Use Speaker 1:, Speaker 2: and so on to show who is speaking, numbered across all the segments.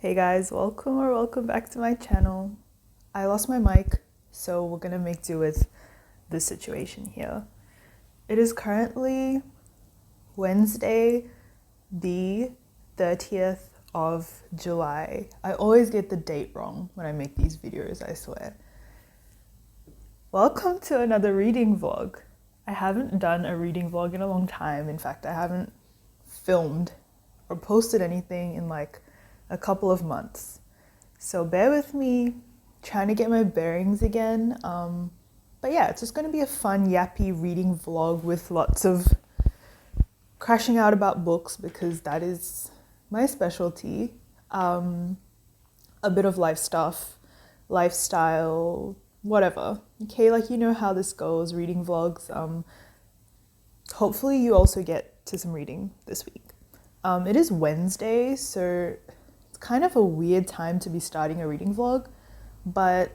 Speaker 1: Hey guys, welcome back to my channel. I lost my mic, so we're gonna make do with this situation here. It is currently Wednesday, the 30th of July. I always get the date wrong when I make these videos, I swear. Welcome to another reading vlog. I haven't done a reading vlog in a long time. In fact, I haven't filmed or posted anything in like a couple of months. So bear with me, trying to get my bearings again. But yeah, it's just going to be a fun, yappy reading vlog with lots of crashing out about books because that is my specialty. A bit of life stuff, lifestyle, whatever. Okay, like you know how this goes, reading vlogs. Hopefully you also get to some reading this week. It is Wednesday, so it's kind of a weird time to be starting a reading vlog, but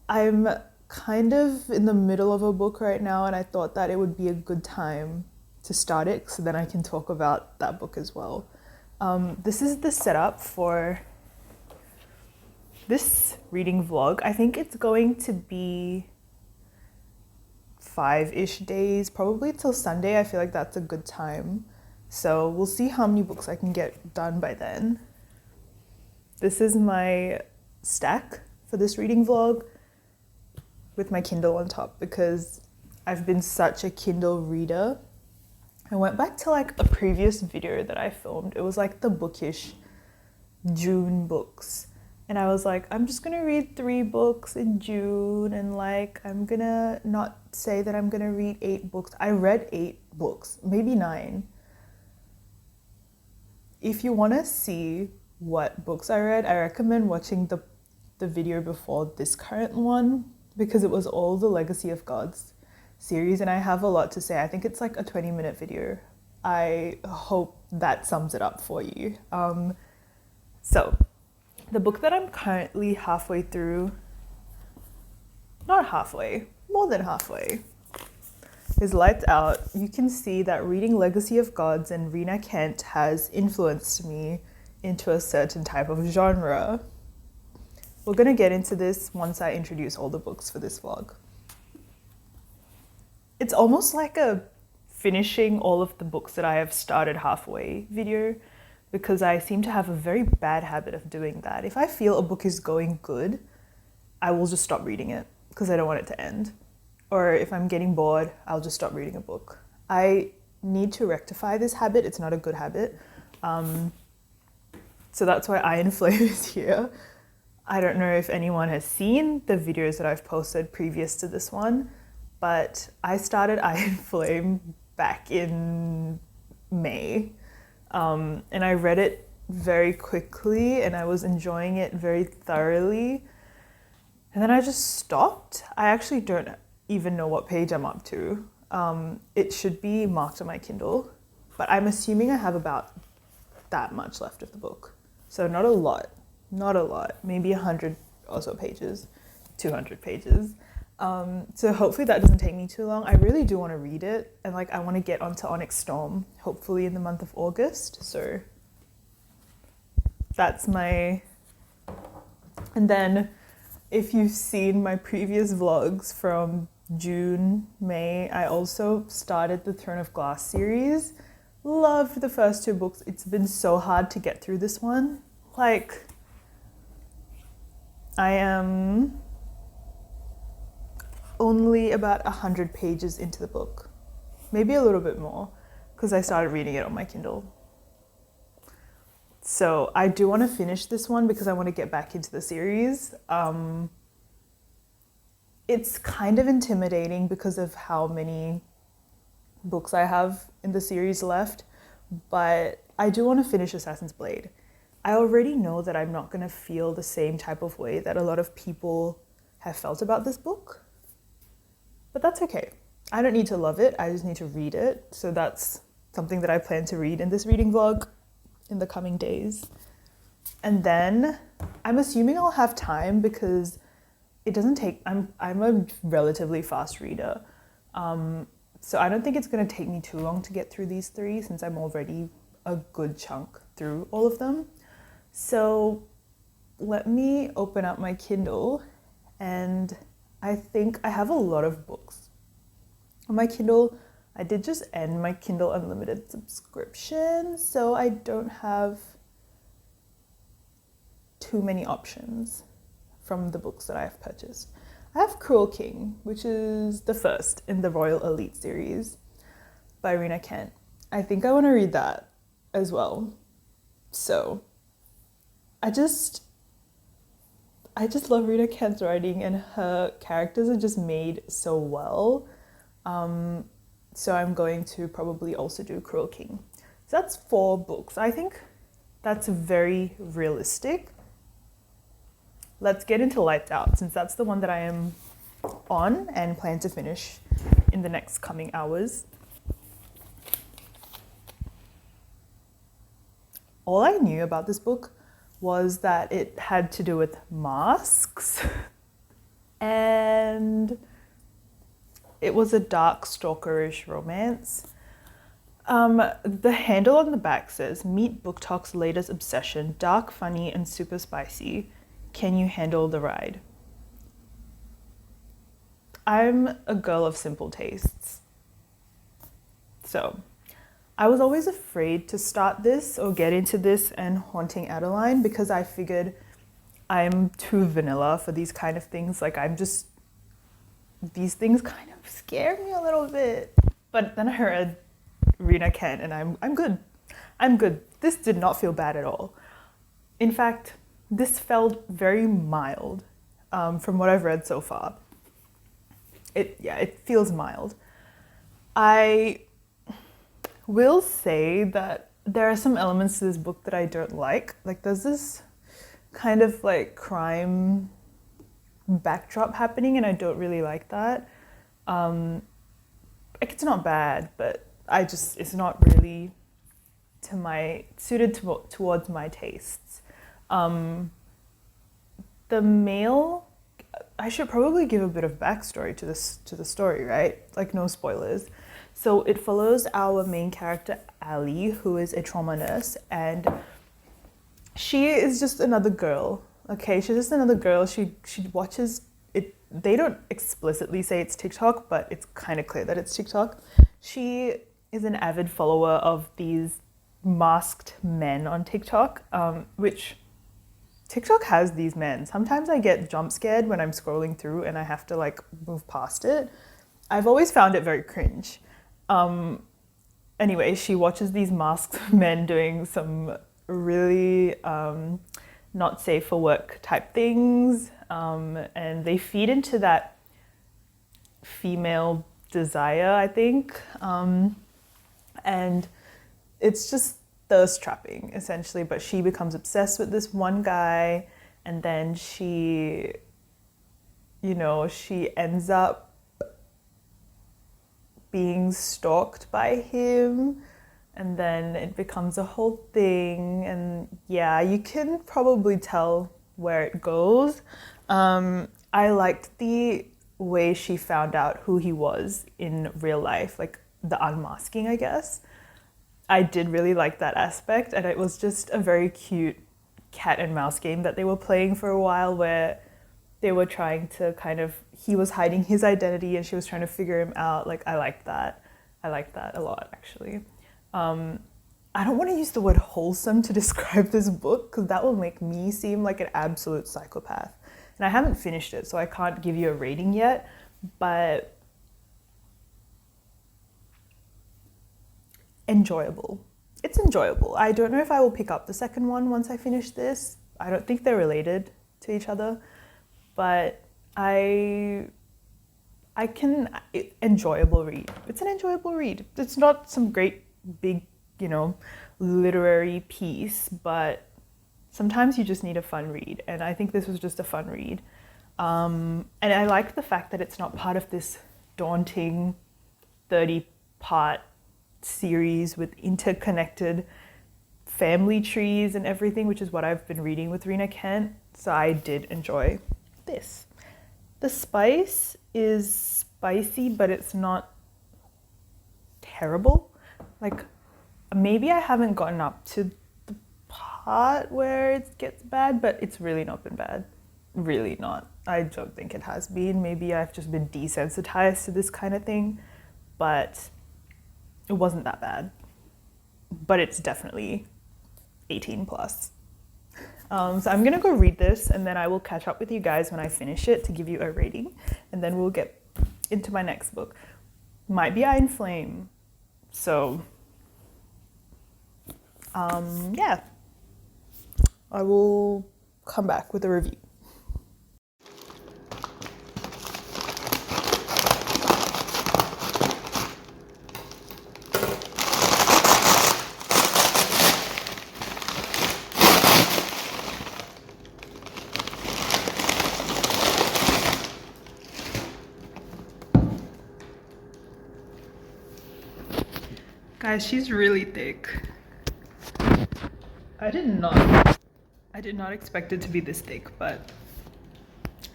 Speaker 1: I'm kind of in the middle of a book right now and I thought that it would be a good time to start it so then I can talk about that book as well. This is the setup for this reading vlog. I think it's going to be 5-ish days, probably till Sunday. I feel like that's a good time. So we'll see how many books I can get done by then. This is my stack for this reading vlog with my Kindle on top because I've been such a Kindle reader. I went back to like a previous video that I filmed. It was like the bookish June books. And I was like, I'm just gonna read 3 books in June and like, I'm gonna not say that I'm gonna read 8 books. I read 8 books, maybe 9. If you want to see what books I read, I recommend watching the video before this current one because it was all the Legacy of Gods series and I have a lot to say. I think it's like a 20-minute video. I hope that sums it up for you. So the book that I'm currently halfway through, not halfway, more than halfway, is Lights Out. You can see that reading Legacy of Gods and Rena Kent has influenced me into a certain type of genre. We're gonna get into this once I introduce all the books for this vlog. It's almost like a finishing all of the books that I have started halfway video because I seem to have a very bad habit of doing that. If I feel a book is going good, I will just stop reading it because I don't want it to end. Or if I'm getting bored, I'll just stop reading a book. I need to rectify this habit. It's not a good habit. So that's why Iron Flame is here. I don't know if anyone has seen the videos that I've posted previous to this one, but I started Iron Flame back in May. And I read it very quickly and I was enjoying it very thoroughly. And then I just stopped. I actually don't even know what page I'm up to. It should be marked on my Kindle, but I'm assuming I have about that much left of the book. So not a lot, maybe 100 or so pages, 200 pages. So hopefully that doesn't take me too long. I really do want to read it and like I want to get onto Onyx Storm, hopefully in the month of August. So that's my, and then if you've seen my previous vlogs from June, May, I also started the Throne of Glass series. Loved the first 2 books. It's been so hard to get through this one. Like, I am only about 100 pages into the book. Maybe a little bit more because I started reading it on my Kindle. So I do want to finish this one because I want to get back into the series. It's kind of intimidating because of how many books I have in the series left, but I do want to finish Assassin's Blade. I already know that I'm not going to feel the same type of way that a lot of people have felt about this book, but that's okay. I don't need to love it, I just need to read it. So that's something that I plan to read in this reading vlog in the coming days. And then I'm assuming I'll have time because it doesn't take, I'm a relatively fast reader. So I don't think it's going to take me too long to get through these 3 since I'm already a good chunk through all of them. So let me open up my Kindle, and I think I have a lot of books on my Kindle. I did just end my Kindle Unlimited subscription, so I don't have too many options from the books that I've purchased. I have Cruel King, which is the first in the Royal Elite series by Rena Kent. I think I want to read that as well. So I just love Rena Kent's writing, and her characters are just made so well. So I'm going to probably also do Cruel King. So that's 4 books. I think that's very realistic. Let's get into Lights Out, since that's the one that I am on and plan to finish in the next coming hours. All I knew about this book was that it had to do with masks, and it was a dark stalkerish romance. The handle on the back says, "Meet BookTok's latest obsession, dark, funny, and super spicy. Can you handle the ride?" I'm a girl of simple tastes. So I was always afraid to start this or get into this and Haunting Adeline, because I figured I'm too vanilla for these kind of things. Like, these things kind of scare me a little bit. But then I heard Rena Kent, and I'm good. I'm good. This did not feel bad at all. In fact, this felt very mild from what I've read so far. It feels mild. I will say that there are some elements to this book that I don't like. Like, there's this kind of like crime backdrop happening, and I don't really like that. Like, it's not bad, but it's not really suited towards my tastes. The male, I should probably give a bit of backstory to the story, right? Like, no spoilers. So it follows our main character, Ali, who is a trauma nurse, and she is just another girl. Okay, she's just another girl. She watches it. They don't explicitly say it's TikTok, but it's kind of clear that it's TikTok. She is an avid follower of these masked men on TikTok, which TikTok has these men. Sometimes I get jump scared when I'm scrolling through and I have to like move past it. I've always found it very cringe. Anyway, she watches these masked men doing some really not safe for work type things, and they feed into that female desire, I think, and it's just thirst trapping essentially. But she becomes obsessed with this one guy, and then she ends up being stalked by him, and then it becomes a whole thing, and yeah, you can probably tell where it goes. I liked the way she found out who he was in real life, like the unmasking, I guess. I did really like that aspect, and it was just a very cute cat and mouse game that they were playing for a while, where they were trying to he was hiding his identity and she was trying to figure him out. Like, I liked that a lot, actually. I don't want to use the word wholesome to describe this book, because that will make me seem like an absolute psychopath. And I haven't finished it, so I can't give you a rating yet, but enjoyable. It's enjoyable. I don't know if I will pick up the second one once I finish this. I don't think they're related to each other, but enjoyable read. It's an enjoyable read. It's not some great big, literary piece, but sometimes you just need a fun read, and I think this was just a fun read. And I like the fact that it's not part of this daunting 30-part series with interconnected family trees and everything, which is what I've been reading with Rena Kent. So I did enjoy this. The spice is spicy, but it's not terrible. Like, maybe I haven't gotten up to the part where it gets bad, but it's really not been bad. Really not. I don't think it has been. Maybe I've just been desensitized to this kind of thing, but it wasn't that bad. But it's definitely 18 plus. So I'm gonna go read this, and then I will catch up with you guys when I finish it to give you a rating, and then we'll get into my next book. Might be Iron Flame. So yeah, I will come back with a review. Guys, she's really thick. I did not expect it to be this thick, but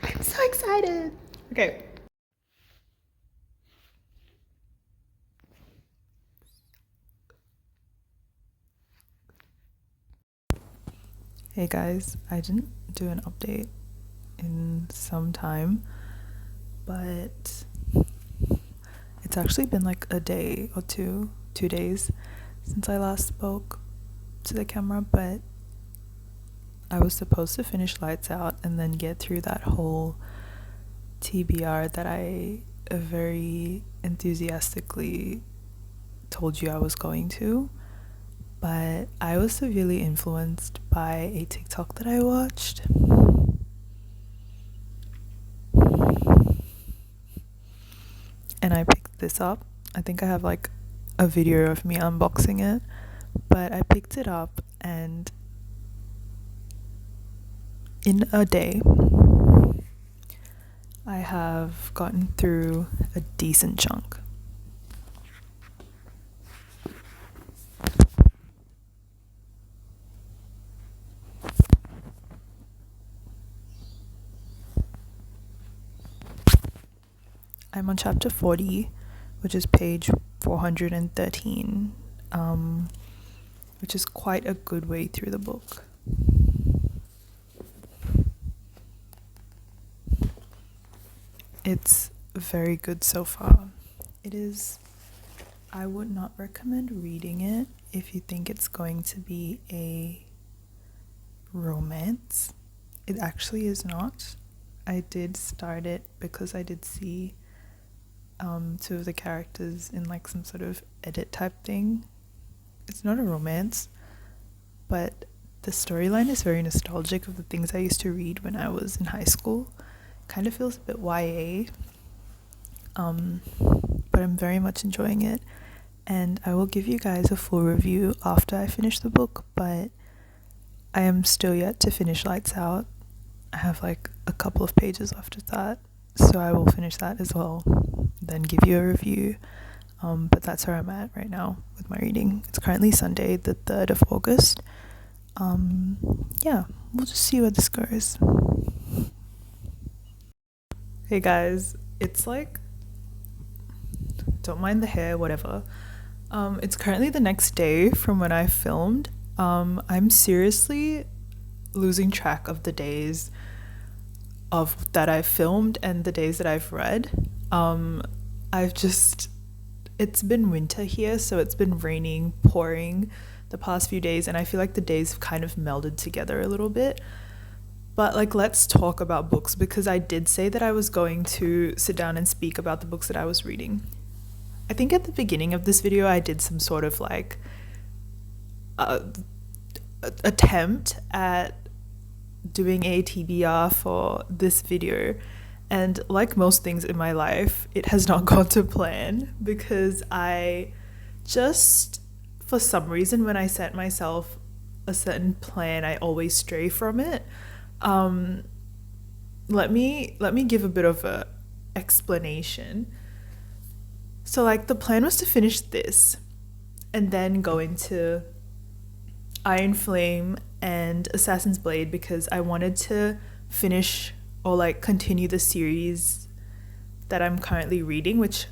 Speaker 1: I'm so excited. Okay. Hey guys, I didn't do an update in some time, but it's actually been like a day or 2 days since I last spoke to the camera, but I was supposed to finish Lights Out and then get through that whole TBR that I very enthusiastically told you I was going to, but I was severely influenced by a TikTok that I watched. And I picked this up. I think I have like a video of me unboxing it, but I picked it up, and in a day I have gotten through a decent chunk. I'm on chapter 40, which is page 413, which is quite a good way through the book. It's very good so far. It is, I would not recommend reading it if you think it's going to be a romance. It actually is not. I did start it because I did see 2 of the characters in like some sort of edit type thing. It's not a romance, but the storyline is very nostalgic of the things I used to read when I was in high school. Kind of feels a bit YA, but I'm very much enjoying it, and I will give you guys a full review after I finish the book, but I am still yet to finish Lights Out. I have like a couple of pages after that, so I will finish that as well, then give you a review. But that's where I'm at right now with my reading. It's currently Sunday, the 3rd of August. Yeah, we'll just see where this goes. Hey guys, it's like, don't mind the hair, whatever. It's currently the next day from when I filmed. I'm seriously losing track of the days of that I've filmed and the days that I've read. It's been winter here, so it's been raining, pouring the past few days, and I feel like the days have kind of melded together a little bit. But like, let's talk about books, because I did say that I was going to sit down and speak about the books that I was reading. I think at the beginning of this video I did some sort of like attempt at doing a TBR for this video, and like most things in my life, it has not gone to plan, because I just, for some reason, when I set myself a certain plan, I always stray from it. Let me give a bit of a explanation. So like, the plan was to finish this and then go into Iron Flame and Assassin's Blade, because I wanted to finish or like continue the series that I'm currently reading, which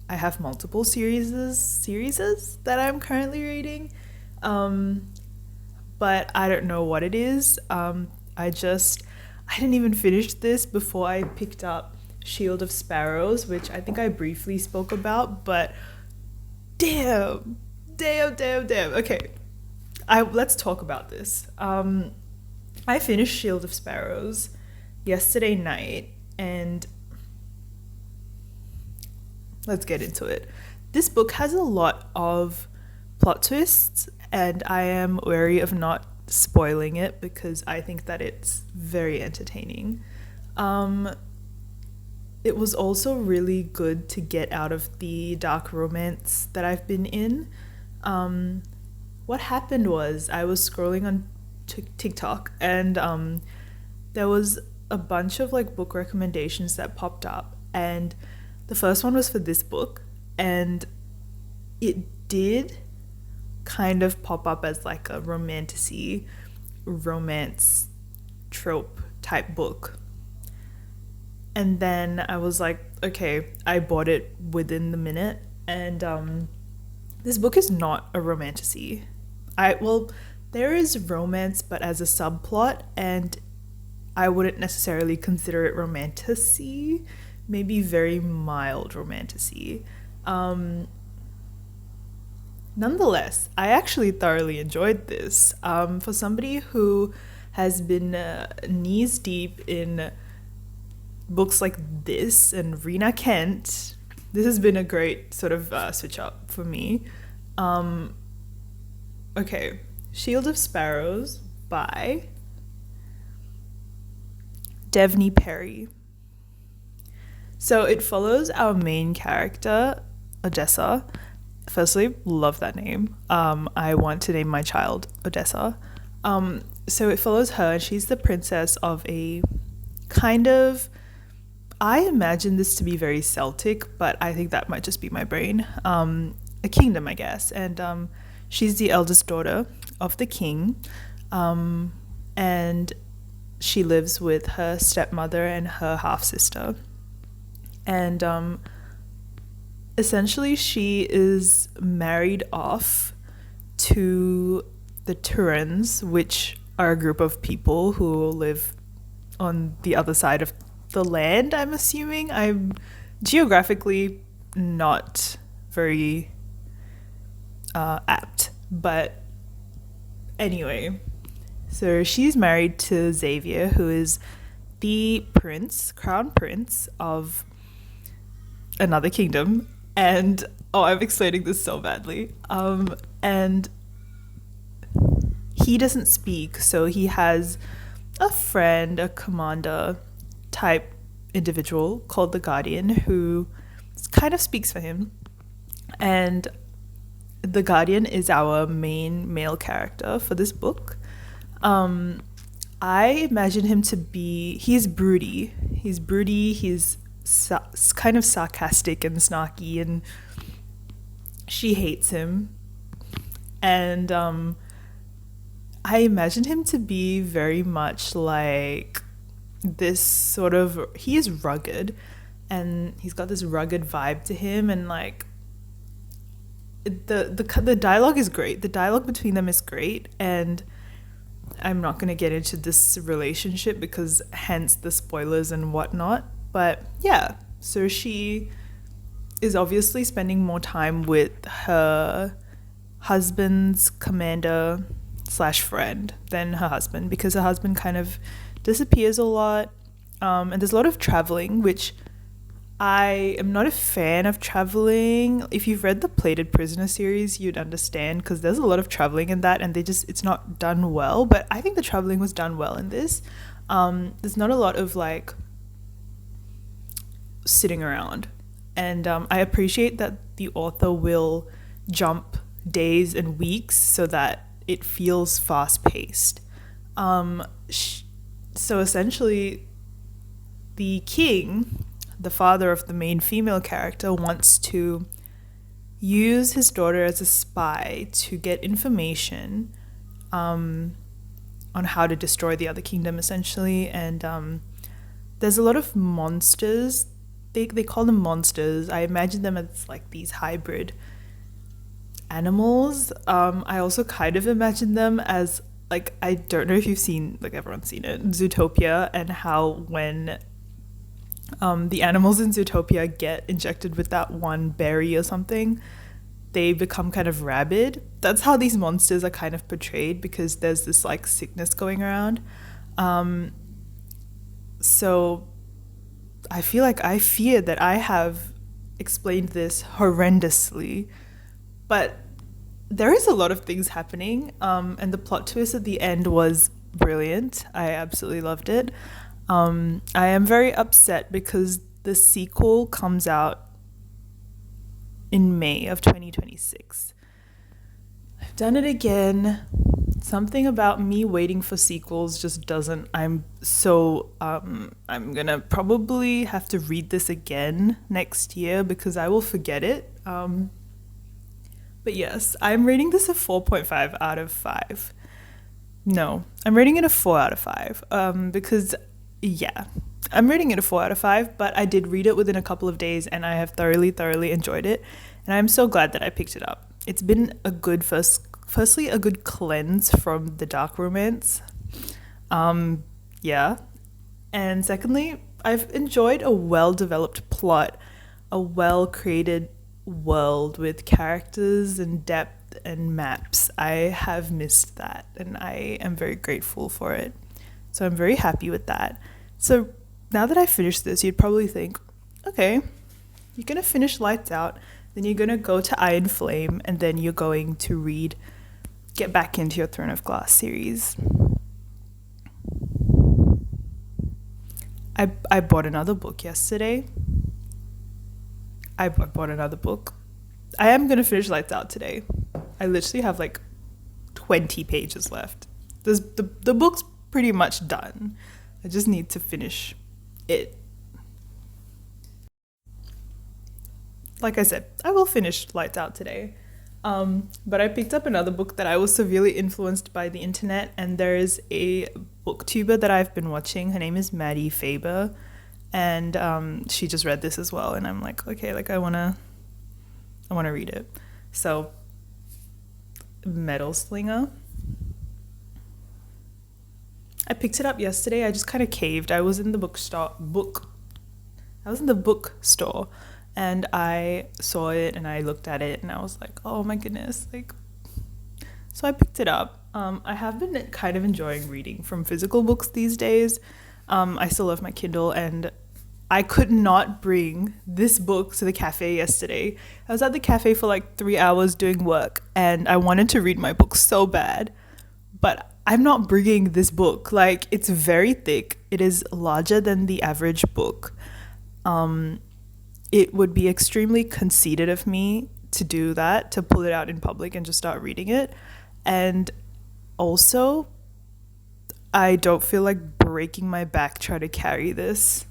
Speaker 1: I have multiple series that I'm currently reading. but I don't know what it is. I didn't even finish this before I picked up Shield of Sparrows, which I think I briefly spoke about, but damn. Okay, let's talk about this. I finished Shield of Sparrows yesterday night, and let's get into it. This book has a lot of plot twists, and I am wary of not spoiling it because I think that it's very entertaining. It was also really good to get out of the dark romance that I've been in. What happened was I was scrolling on TikTok, and there was a bunch of like book recommendations that popped up, and the first one was for this book, and it did kind of pop up as like a romance trope type book. And then I was like, okay, I bought it within the minute, and this book is not a romantasy. There is romance, but as a subplot, and I wouldn't necessarily consider it romantasy, maybe very mild romantasy. Nonetheless, I actually thoroughly enjoyed this. For somebody who has been knees deep in books like this and Rena Kent, this has been a great sort of switch up for me. Okay, Shield of Sparrows by Devney Perry. So it follows our main character, Odessa. Firstly, love that name. I want to name my child Odessa. So it follows her. She's the princess of a kind of, I imagine this to be very Celtic, but I think that might just be my brain. A kingdom, I guess. And she's the eldest daughter of the king. And she lives with her stepmother and her half-sister. And essentially she is married off to the Turans, which are a group of people who live on the other side of the land, I'm assuming. I'm geographically not very apt, but anyway, so she's married to Xavier, who is the crown prince of another kingdom. And I'm explaining this so badly. And he doesn't speak, so he has a friend, a commander type individual called the Guardian, who kind of speaks for him. And the Guardian is our main male character for this book. I imagine him to be, he's broody, he's kind of sarcastic and snarky, and she hates him. And I imagine him to be very much like this sort of, he is rugged, and he's got this rugged vibe to him, and like the dialogue is great. The dialogue between them is great, and I'm not going to get into this relationship because hence the spoilers and whatnot. But yeah, so she is obviously spending more time with her husband's commander / friend than her husband, because her husband kind of disappears a lot, and there's a lot of traveling, which I am not a fan of traveling. If you've read the Plated Prisoner series, you'd understand, because there's a lot of traveling in that, and it's not done well. But I think the traveling was done well in this. There's not a lot of like sitting around, and I appreciate that the author will jump days and weeks so that it feels fast-paced. So essentially, the king, the father of the main female character, wants to use his daughter as a spy to get information on how to destroy the other kingdom, essentially. And there's a lot of monsters. They call them monsters. I imagine them as like these hybrid animals. I also kind of imagine them as like, I don't know if you've seen, like, everyone's seen it, Zootopia, and how when the animals in Zootopia get injected with that one berry or something, they become kind of rabid. That's how these monsters are kind of portrayed, because there's this like sickness going around. So I feel like I fear that I have explained this horrendously, but there is a lot of things happening, and the plot twist at the end was brilliant. I absolutely loved it. I am very upset because the sequel comes out in May of 2026. I've done it again. Something about me waiting for sequels just doesn't. I'm gonna probably have to read this again next year because I will forget it. But yes, I'm rating this a 4.5 out of 5. No, I'm rating it a 4 out of 5. Because yeah, I'm rating it a 4 out of 5, but I did read it within a couple of days and I have thoroughly enjoyed it. And I'm so glad that I picked it up. It's been a good firstly, a good cleanse from the dark romance. Yeah. And secondly, I've enjoyed a well-developed plot, a well-created world with characters and depth and maps. I have missed that and I am very grateful for it. So I'm very happy with that. So now that I finished this, you'd probably think, okay, you're going to finish Lights Out, then you're going to go to Iron Flame, and then you're going to get back into your Throne of Glass series. I bought another book yesterday. I bought another book. I am going to finish Lights Out today. I literally have like 20 pages left. The book's pretty much done. I just need to finish it. Like I said, I will finish Lights Out today. But I picked up another book that I was severely influenced by the internet, and there is a booktuber that I've been watching. Her name is Maddie Faber, and she just read this as well, and I'm like, okay, like I wanna read it. So, Metal Slinger. I picked it up yesterday. I just kind of caved. I was in the bookstore, and I saw it and I looked at it and I was like, oh my goodness, like, so I picked it up. I have been kind of enjoying reading from physical books these days. I still love my Kindle, and I could not bring this book to the cafe yesterday. I was at the cafe for like 3 hours doing work and I wanted to read my book so bad, but I'm not bringing this book. Like, it's very thick. It is larger than the average book. It would be extremely conceited of me to do that, to pull it out in public and just start reading it. And also, I don't feel like breaking my back trying to carry this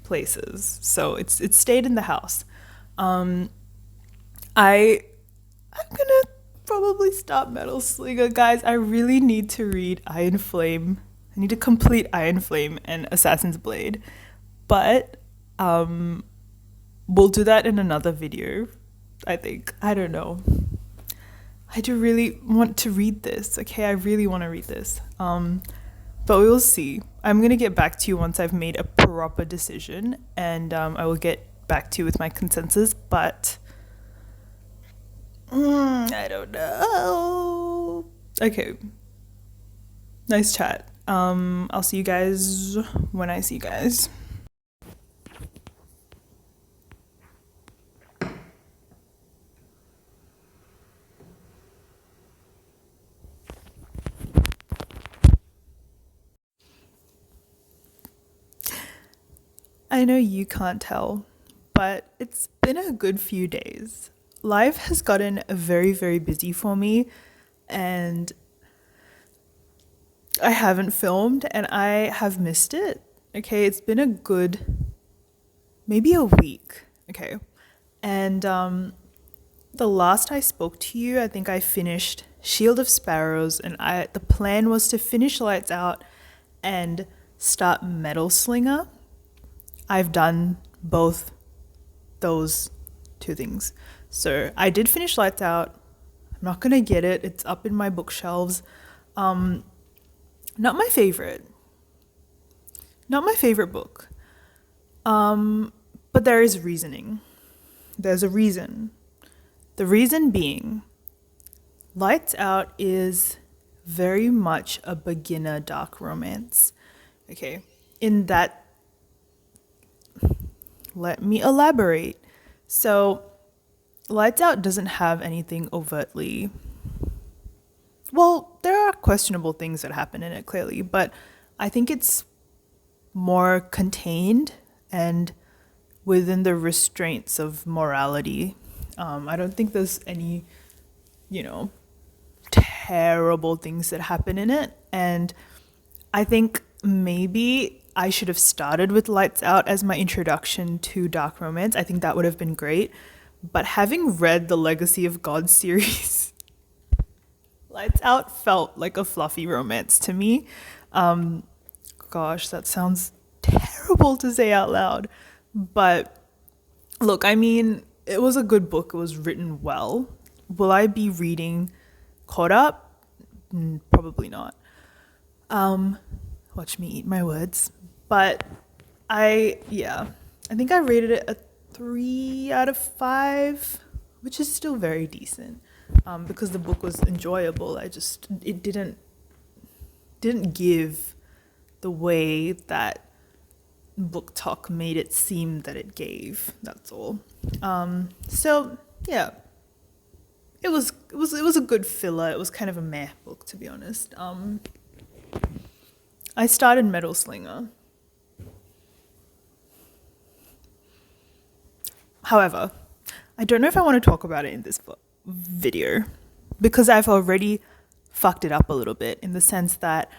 Speaker 1: places. So it stayed in the house. I'm gonna probably stop Metal Slinger, guys. I really need to read Iron Flame. I need to complete Iron Flame and Assassin's Blade. But we'll do that in another video, I think. I don't know. I do really want to read this. Okay, I really want to read this. But we will see. I'm going to get back to you once I've made a proper decision, and I will get back to you with my consensus, but I don't know. Okay. Nice chat. I'll see you guys when I see you guys. I know you can't tell, but it's been a good few days. Life has gotten very busy for me, and I haven't filmed and I have missed it. Okay, it's been a good, maybe a week. Okay, and the last I spoke to you, I think I finished Shield of Sparrows, and the plan was to finish Lights Out and start Metal Slinger. I've done both those two things. So I did finish Lights Out. I'm not gonna get it. It's up in my bookshelves. Not my favorite. Not my favorite book. But there is reasoning. There's a reason. The reason being, Lights Out is very much a beginner dark romance. Okay, in that, let me elaborate. So, Lights Out doesn't have anything overtly. Well, there are questionable things that happen in it, clearly, but I think it's more contained and within the restraints of morality. I don't think there's any, terrible things that happen in it. And I think maybe I should have started with Lights Out as my introduction to dark romance. I think that would have been great. But having read the Legacy of God series, Lights Out felt like a fluffy romance to me. Gosh, that sounds terrible to say out loud. But look, I mean, it was a good book. It was written well. Will I be reading Caught Up? Probably not. Watch me eat my words. But I think I rated it a 3 out of 5, which is still very decent. Because the book was enjoyable. It didn't give the way that BookTok made it seem that it gave. That's all. So yeah, it was a good filler. It was kind of a meh book, to be honest. I started Metal Slinger. However, I don't know if I want to talk about it in this video because I've already fucked it up a little bit in the sense that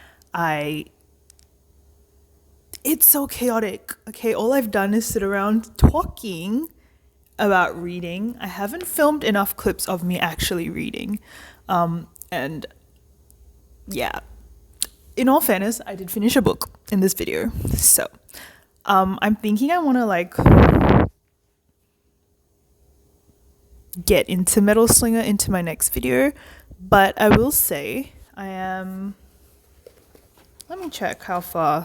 Speaker 1: it's so chaotic. Okay, all I've done is sit around talking about reading. I haven't filmed enough clips of me actually reading. And yeah, in all fairness, I did finish a book in this video. So I'm thinking I want to get into Metal Slinger into my next video. But I will say let me check how far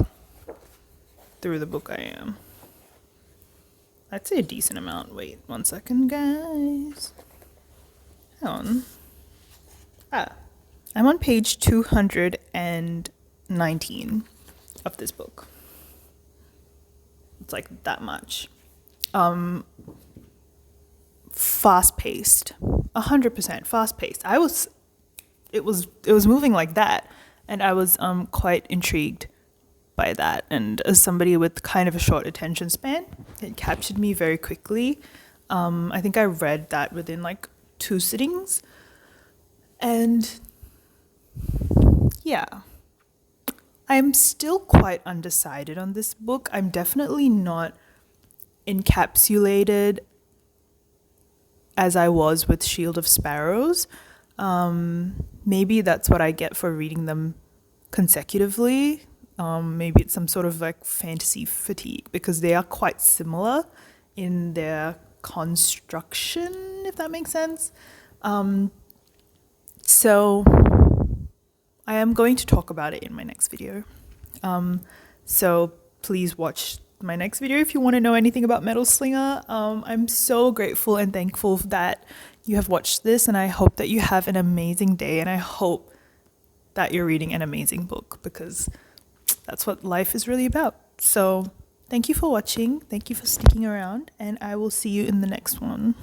Speaker 1: through the book I am. I'd say a decent amount. Wait 1 second, guys. Hang on. I'm on page 219 of this book. It's like that much. Fast paced, 100% fast paced. It was moving like that, and I was quite intrigued by that. And as somebody with kind of a short attention span, it captured me very quickly. I think I read that within 2 sittings, and yeah, I'm still quite undecided on this book. I'm definitely not encapsulated as I was with Shield of Sparrows. Maybe that's what I get for reading them consecutively. Maybe it's some sort of fantasy fatigue because they are quite similar in their construction, if that makes sense. So I am going to talk about it in my next video. So please watch my next video if you want to know anything about Metal Slinger. I'm so grateful and thankful that you have watched this, and I hope that you have an amazing day, and I hope that you're reading an amazing book because that's what life is really about. So thank you for watching. Thank you for sticking around, and I will see you in the next one.